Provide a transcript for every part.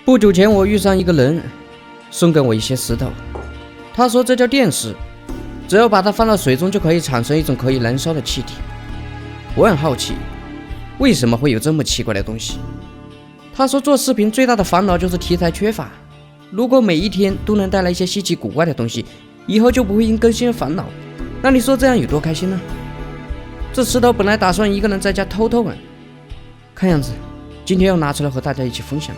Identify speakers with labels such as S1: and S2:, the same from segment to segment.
S1: 不久前我遇上一个人，送给我一些石头，他说这叫电石，只要把它放到水中就可以产生一种可以燃烧的气体。我很好奇，为什么会有这么奇怪的东西？他说做视频最大的烦恼就是题材缺乏，如果每一天都能带来一些稀奇古怪的东西，以后就不会因更新而烦恼。那你说这样有多开心呢？这石头本来打算一个人在家偷偷玩，看样子今天要拿出来和大家一起分享。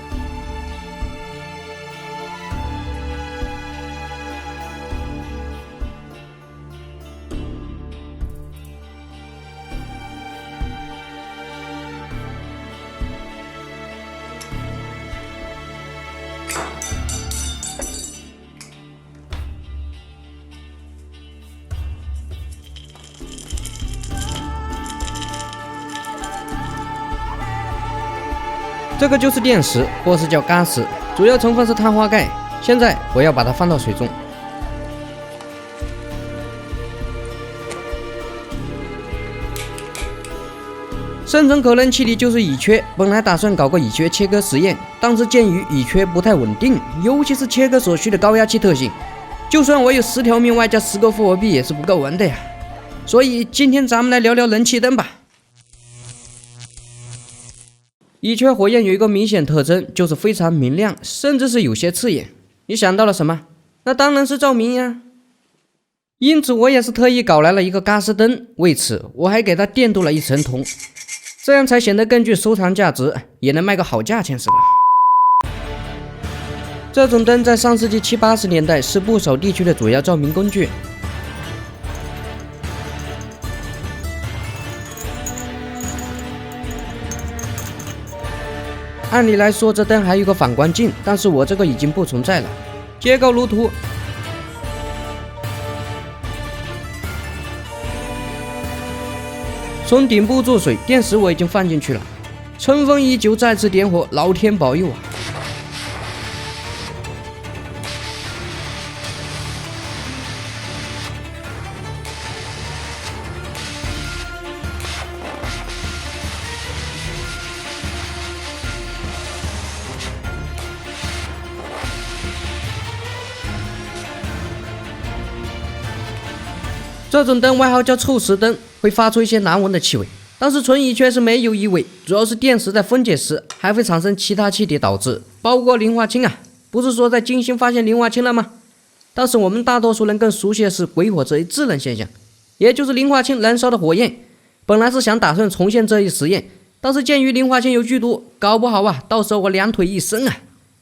S1: 这个就是电石，或是叫嘎石，主要成分是碳化钙。现在我要把它放到水中。生成可能气体就是乙炔，本来打算搞个乙炔切割实验，但是鉴于乙炔不太稳定，尤其是切割所需的高压气特性，就算我有10条命外加10个复活币也是不够玩的呀。所以今天咱们来聊聊人气灯吧。乙炔火焰有一个明显特征，就是非常明亮，甚至是有些刺眼。你想到了什么？那当然是照明呀。因此我也是特意搞来了一个嘎斯灯，为此我还给它电镀了一层铜，这样才显得更具收藏价值，也能卖个好价钱是吧？这种灯在上世纪70、80年代是不少地区的主要照明工具。按理来说这灯还有个反光镜，但是我这个已经不存在了。结构如图，从顶部注水，电石我已经放进去了。春风依旧，再次点火，老天保佑啊！这种灯外号叫臭石灯，会发出一些难闻的气味，但是纯乙炔是没有异味，主要是电石在分解时还会产生其他气体导致，包括磷化氢啊。不是说在金星发现磷化氢了吗？但是我们大多数人更熟悉的是鬼火这一自然现象，也就是磷化氢燃烧的火焰。本来是想打算重现这一实验，但是鉴于磷化氢有剧毒，搞不好到时候我2腿一伸啊，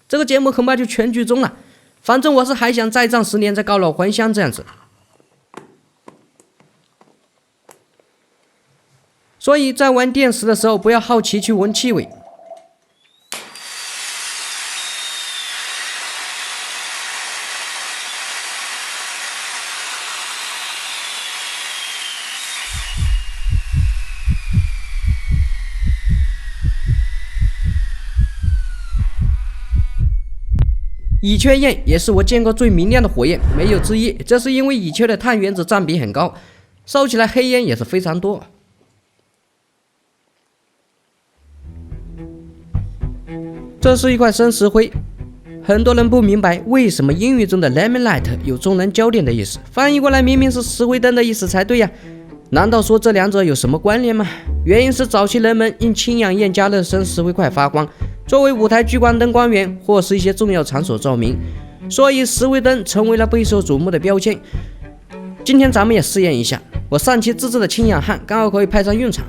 S1: 这个节目恐怕就全剧终了。反正我是还想再战10年，再告老还乡这样子。所以在玩电石的时候，不要好奇去闻气味。乙炔焰也是我见过最明亮的火焰，没有之一。这是因为乙炔的碳原子占比很高，烧起来黑烟也是非常多。这是一块生石灰，很多人不明白为什么英语中的 lemon light 有众人焦点的意思，翻译过来明明是石灰灯的意思才对呀。难道说这两者有什么关联吗？原因是早期人们因氢氧焰加热生石灰块发光，作为舞台聚光灯光源或是一些重要场所照明，所以石灰灯成为了备受瞩目的标签。今天咱们也试验一下，我上期自制的氢氧焊刚好可以派上用场。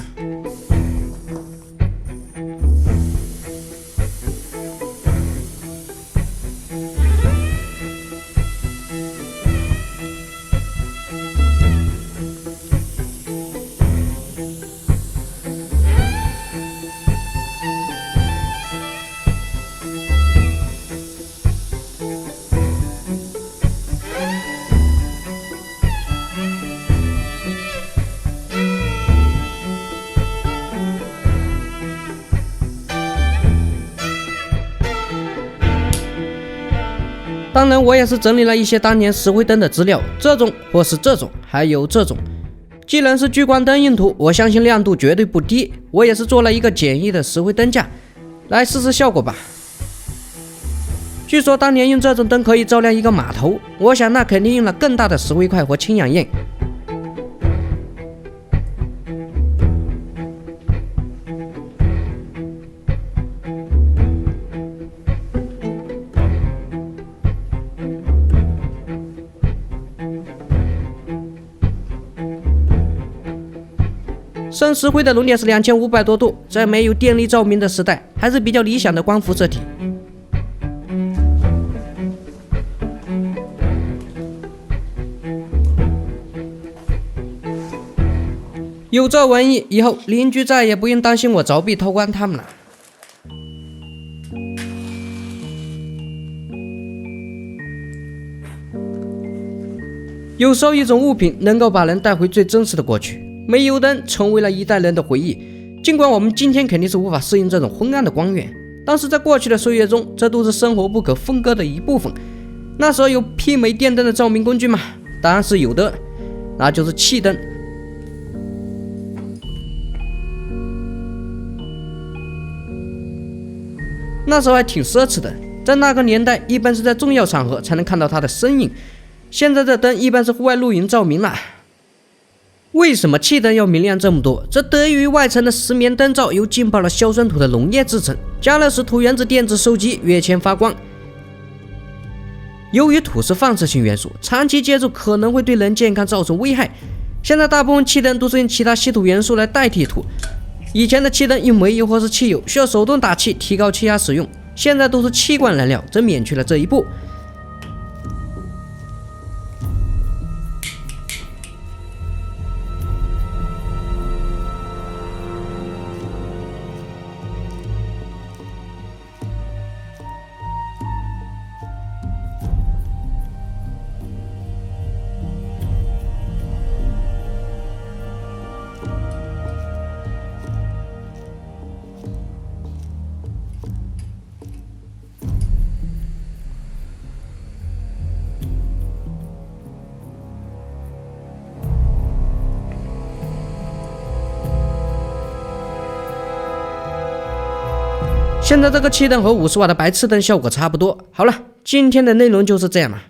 S1: 当然我也是整理了一些当年石灰灯的资料，这种或是这种还有这种。既然是聚光灯用途，我相信亮度绝对不低。我也是做了一个简易的石灰灯架，来试试效果吧。据说当年用这种灯可以照亮一个码头，我想那肯定用了更大的石灰块或氢氧焰。生石灰的熔点是2500多度，在没有电力照明的时代，还是比较理想的光辐射体。有这玩意，以后邻居再也不用担心我凿壁偷光他们了。有时候一种物品能够把人带回最真实的过去，煤油灯成为了一代人的回忆。尽管我们今天肯定是无法适应这种昏暗的光源，但是在过去的岁月中，这都是生活不可分割的一部分。那时候有媲美电灯的照明工具吗？当然是有的，那就是气灯。那时候还挺奢侈的，在那个年代一般是在重要场合才能看到它的身影，现在这灯一般是户外露营照明了。为什么气灯要明亮这么多？这得益于外层的石棉灯罩由浸泡了硝酸土的溶液制成，加热时土原子电子收集，跃迁发光。由于土是放射性元素，长期接触可能会对人健康造成危害。现在大部分气灯都是用其他稀土元素来代替土，以前的气灯用煤油或是汽油，需要手动打气提高气压使用，现在都是气罐燃料，则免去了这一步。现在这个气灯和50瓦的白炽灯效果差不多。好了，今天的内容就是这样了。